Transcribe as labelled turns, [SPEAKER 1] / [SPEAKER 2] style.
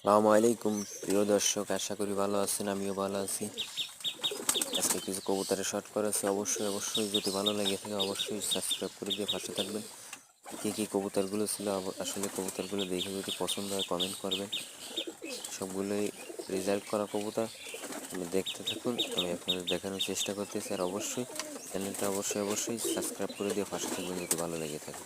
[SPEAKER 1] আসসালামু আলাইকুম প্রিয় দর্শক, আশা করি ভালো আছেন। আমিও ভালো আছি। আজকে কিছু কবুতরের শর্ট করেছে। অবশ্যই যদি ভালো লেগে থাকে অবশ্যই সাবস্ক্রাইব করে দিয়ে পাশে থাকবেন। কী কবুতরগুলো ছিল আসলে কবুতরগুলো দেখে যদি পছন্দ হয় কমেন্ট করবেন। সবগুলোই রেজাল্ট করা কবুতর। আমি দেখতে থাকুন, আমি আপনাদের দেখানোর চেষ্টা করতেছি। আর অবশ্যই চ্যানেলটা অবশ্যই সাবস্ক্রাইব করে দিয়ে পাশে থাকবেন যদি ভালো লেগে থাকে।